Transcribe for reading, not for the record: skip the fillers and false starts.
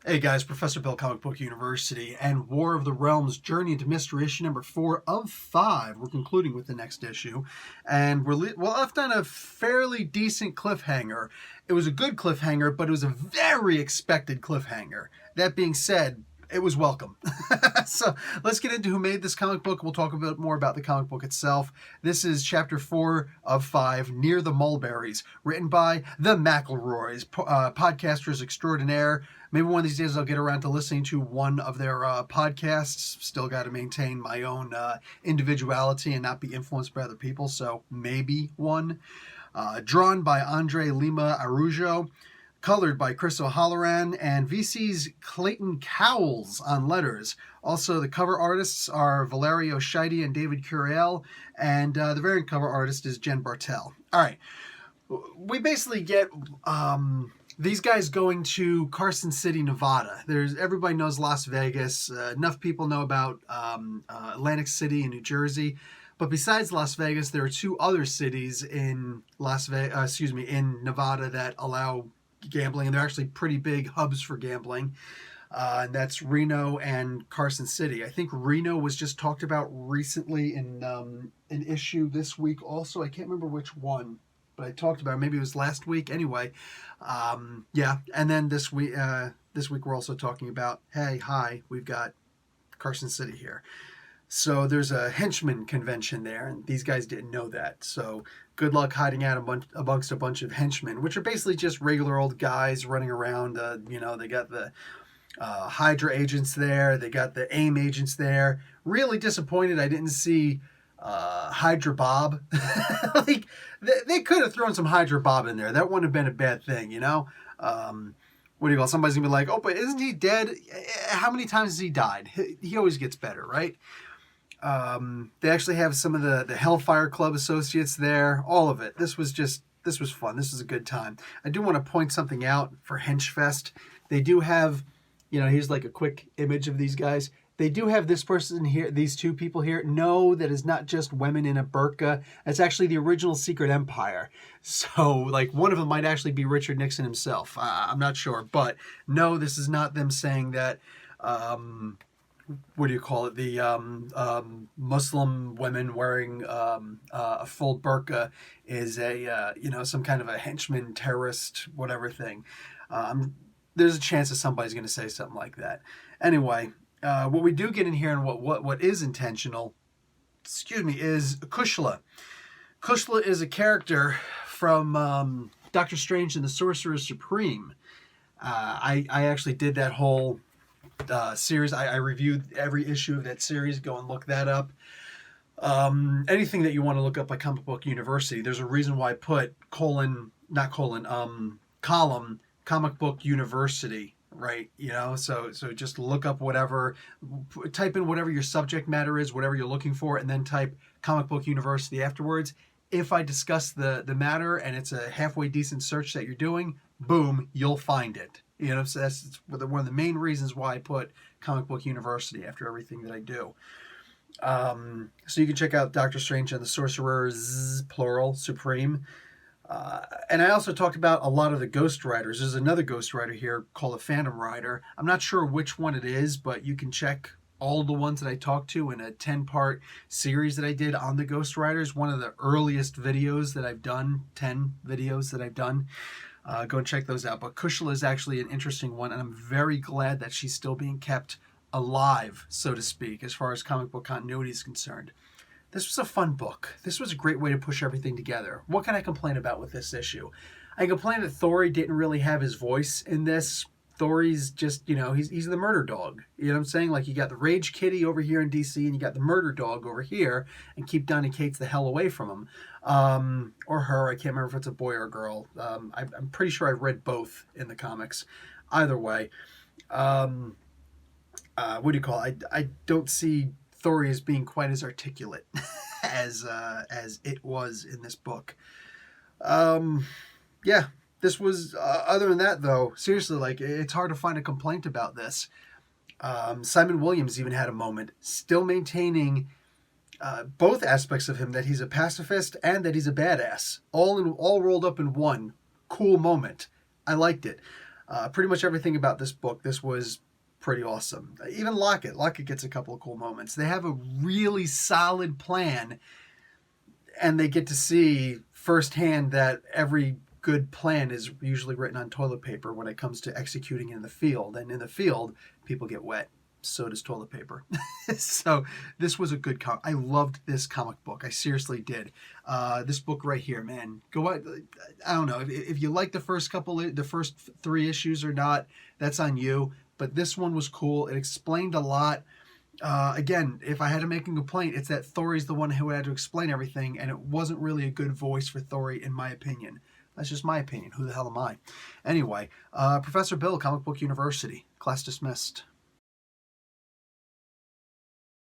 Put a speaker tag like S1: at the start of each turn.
S1: Hey guys, Professor Bill, Comic Book University, and War of the Realms Journey into Mystery issue number 4 of 5. We're concluding with the next issue, and we're left on a fairly decent cliffhanger. It was a good cliffhanger, but it was a very expected cliffhanger. That being said, it was welcome. So let's get into who made this comic book. We'll talk a bit more about the comic book itself. This is chapter 4 of 5, Near the Mulberries, written by the McElroys, podcasters extraordinaire. Maybe one of these days I'll get around to listening to one of their podcasts. Still got to maintain my own individuality and not be influenced by other people, so maybe one. Drawn by Andre Lima Arujo. Colored by Chris O'Halloran and VC's Clayton Cowles on letters. Also, the cover artists are Valerio Scheide and David Curiel, and the variant cover artist is Jen Bartel. All right, we basically get these guys going to Carson City, Nevada. Everybody knows Las Vegas. Enough people know about Atlantic City in New Jersey. But besides Las Vegas, there are two other cities in in Nevada that allow gambling, and they're actually pretty big hubs for gambling. And that's Reno and Carson City. I think Reno was just talked about recently in an issue this week also. I can't remember which one, but I talked about it. Maybe it was last week. Anyway, yeah. And then this week we're also talking about, we've got Carson City here. So there's a henchman convention there, and these guys didn't know that. So good luck hiding out amongst a bunch of henchmen, which are basically just regular old guys running around. They got the Hydra agents there. They got the AIM agents there. Really disappointed I didn't see Hydra Bob. Like, they could have thrown some Hydra Bob in there. That wouldn't have been a bad thing, you know? What do you call? Somebody's going to be like, oh, but isn't he dead? How many times has he died? He always gets better, right? They actually have some of the Hellfire Club associates there. All of it. This was fun. This was a good time. I do want to point something out for Henchfest. They do have, here's like a quick image of these guys. They do have this person here, these two people here. No, that is not just women in a burqa. That's actually the original Secret Empire. So, like, one of them might actually be Richard Nixon himself. I'm not sure. But, no, this is not them saying that, what do you call it? The Muslim women wearing a full burqa is some kind of a henchman, terrorist, whatever thing. There's a chance that somebody's going to say something like that. Anyway, what we do get in here and what is intentional, is Kushla. Kushla is a character from Doctor Strange and the Sorcerer Supreme. I actually did that whole series. I reviewed every issue of that series. Go and look that up. Anything that you want to look up by Comic Book University, there's a reason why I put column Comic Book University, right? So just look up whatever, type in whatever your subject matter is, whatever you're looking for, and then type Comic Book University afterwards. If I discuss the matter and it's a halfway decent search that you're doing, boom, you'll find it. So that's one of the main reasons why I put Comic Book University after everything that I do. So you can check out Doctor Strange and the Sorcerer's, plural, Supreme. And I also talked about a lot of the Ghost Riders. There's another Ghost Rider here called a Phantom Rider. I'm not sure which one it is, but you can check all the ones that I talked to in a 10-part series that I did on the Ghost Riders. One of the earliest videos that I've done, 10 videos that I've done. Go and check those out. But Kushla is actually an interesting one, and I'm very glad that she's still being kept alive, so to speak, as far as comic book continuity is concerned. This was a fun book. This was a great way to push everything together. What can I complain about with this issue? I complain that Thor didn't really have his voice in this. Thor's just, he's the murder dog. You know what I'm saying? Like, you got the Rage Kitty over here in DC, and you got the murder dog over here, and keep Donny Cates the hell away from him. Or her. I can't remember if it's a boy or a girl. I'm pretty sure I've read both in the comics. Either way, what do you call it? I don't see Thor as being quite as articulate as it was in this book. Yeah. This was, other than that, though, seriously, like, it's hard to find a complaint about this. Simon Williams even had a moment, still maintaining both aspects of him, that he's a pacifist and that he's a badass, all rolled up in one cool moment. I liked it. Pretty much everything about this book, this was pretty awesome. Even Locket gets a couple of cool moments. They have a really solid plan, and they get to see firsthand that every good plan is usually written on toilet paper when it comes to executing in the field. And in the field, people get wet. So does toilet paper. So this was a good comic. I loved this comic book. I seriously did. This book right here, man. Go out. I don't know if you like the first three issues or not. That's on you. But this one was cool. It explained a lot. Again, if I had to make a complaint, it's that Thor's the one who had to explain everything, and it wasn't really a good voice for Thor, in my opinion. That's just my opinion. Who the hell am I? Anyway, Professor Bill, Comic Book University. Class dismissed.